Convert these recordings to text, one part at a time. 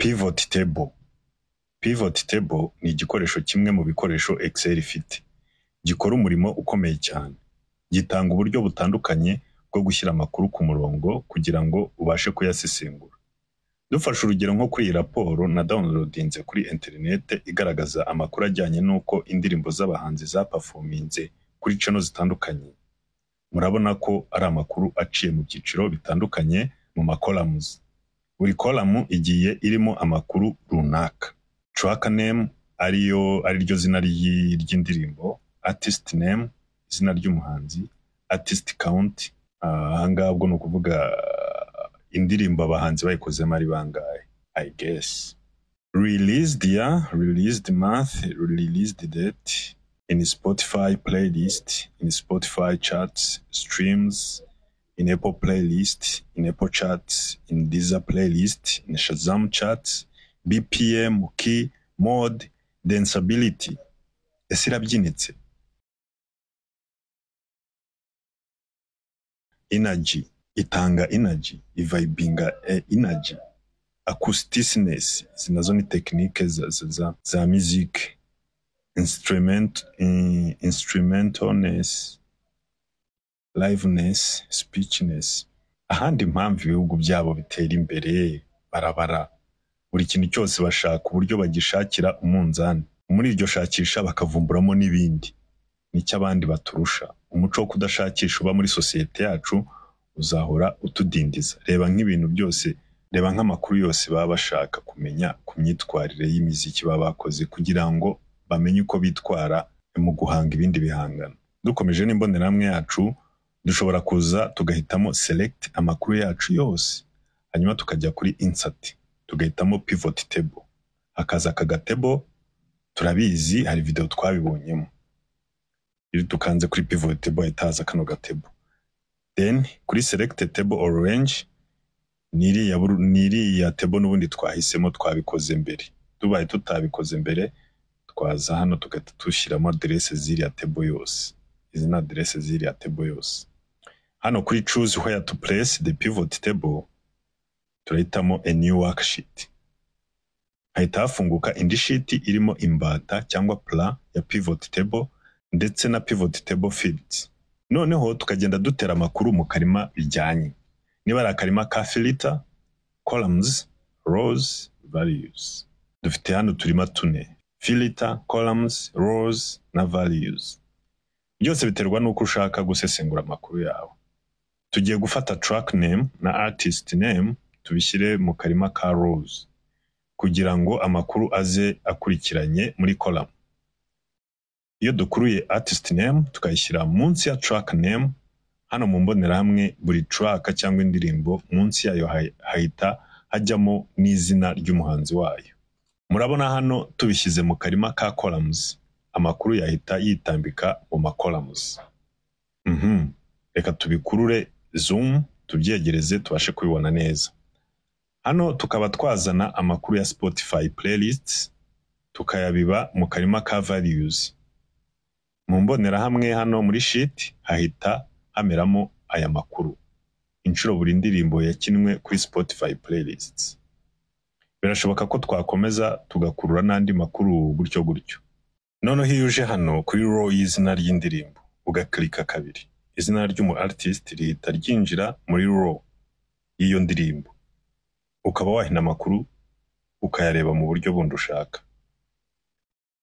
Pivot table. Pivot table ni igikoresho kimwe mu bikoresho Excel ifite. Gikora umurimo ukomeye cyane. Gitanga uburyo butandukanye bwo gushyira amakuru ku murongo kugira ngo ubashe kuyasesengura. Dufashe urugero nko kuri raporo na downloadinze kuri internet igaragaza amakuru ajyanye nuko indirimbo z'abahanzi zaperforminze kuri channel zitandukanye. Murabona ko ari amakuru aciye mu byiciro bitandukanye mu macolumns. Buri column igiye irimo amakuru runaka. Track name ariryo zina ry'indirimbo, artist name izina ry'umuhanzi, artist count ahangabwo no kuvuga indirimbo abahanzi bayikozemo ari bangahe, I guess. Released year, released month, released date, in Spotify playlist, in Spotify charts, streams, in Apple playlist, in Apple charts, in Deezer playlist, in Shazam charts, BPM, key, mode, danceability. Ese irabyinitse. Energy, itanga energy, ivibinga energy. Acousticness, zinazo ni technique za music. Instrumentalness, liveness, speechness. Ahandi impamvu ibihugu byabo bitera imbere barabara. Buri kintu cyose bashaka uburyo bagishakira umunzani. Muri iryo shakisha bakavumburamo n'ibindi. Nicyo abandi baturusha. Umuco wo kudashakisha uba muri societe yacu uzahora utudindiza. Reba nk'ibintu byose, reba nk'amakuru yose baba bashaka kumenya ku myitwarire y'imiziki baba bakoze kugira ngo bamenye uko bitwara mu guhanga ibindi bihangano. Dukomeje n'imbonerahamwe yacu, dushobora kuza tugahitamo select amakuru yacu yose, hanyuma tukajya kuri insert, tugahitamo pivot table. Hakaza aka table, turabizi hari video twabibonyemo. Iyo tukanze kuri pivot table itaza kano table. Then kuri select table or range, niri ya table n'ubundi twahisemo twabikoze mbere. Tubaye tutabikoze mbere, twaza hano tugahita tushyiramo adresse ziriya table yose. Izi ni adresse ziriya table yose. Hano kuri choose where to place the pivot table, turahitamo a new worksheet. Hahita hafunguka indi sheet irimo imbata cyangwa plan ya pivot table ndetse na pivot table fields. Noneho tukagenda dutera amakuru mu karima bijyanye. Niba ari akarima ka filter, columns, rows, values. Dufite hano turima tune. Filter, columns, rows na values. Byose biterwa nuko ushaka gusesengura amakuru yawe. Tugiye gufata track name na artist name tubishyire mu karima ka rows kugira ngo amakuru aze akurikiranye muri column. Iyo dukuruye artist name tukayishyira munsi ya track name, hano mu mbonerahamwe buri track cyangwa indirimbo munsi yayo hahita hajyamo n'izina ry'umuhanzi wayo. Murabona hano tubishyize mu karima ka columns, amakuru yahita yitambika mu ma columns. Reka tubikurure zoom tubyegereze tubashe kubibona neza. Hano tukaba twazana amakuru ya Spotify playlists tukayabiba mu karima ka values. Mu mbonerahamwe hano muri sheet hahita hameramo aya makuru. Inshuro buri ndirimbo yakinwe kuri Spotify playlists. Birashoboka ko twakomeza tugakurura n'andi makuru gutyo. Noneho iyo uje hano kuri row y'izina ry'indirimbo ugaklika kabiri, izina ry'umu artist rihita ryinjira muri row y'iyo ndirimbo. Ukaba wahina amakuru ukayareba mu buryo bundi ushaka.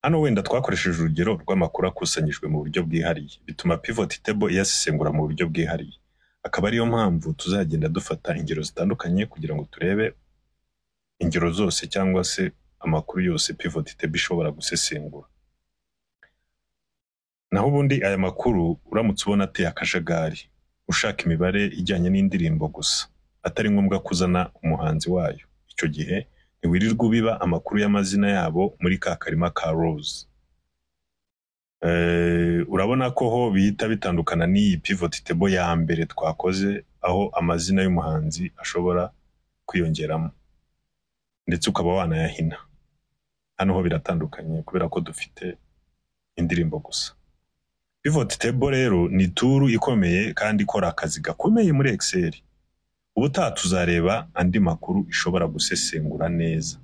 Hano wenda twakoresheje urugero rw'amakuru akusanyijwe mu buryo bwihariye, bituma pivot table yasesengura mu buryo bwihariye. Akaba ariyo mpamvu tuzagenda dufata ingero zitandukanye kugira ngo turebe ingero zose cyangwa se amakuru yose pivot table ishobora gusesengura. Naho ubundi aya makuru uramutse ubona ateye akajagari, ushaka imibare ijyanye n'indirimbo gusa, atari ngombwa kuzana umuhanzi wayo, icyo gihe ntiwirirwa ubiba amakuru y'amazina yabo muri ka karima ka rows. Urabona ko ho bihita bitandukana n'iyi pivot table ya mbere twakoze, aho amazina y'umuhanzi ashobora kwiyongeramo ndetse ukaba wanayahina. Hano ho biratandukanye kubera ko dufite indirimbo gusa. Pivot table rero ni tool ikomeye kandi ikora akazi gakomeye muri Excel. Ubutaha tuzareba andi makuru ishobora gusesengura neza.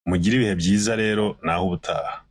mugire ibihe byiza rero naho ubutaha.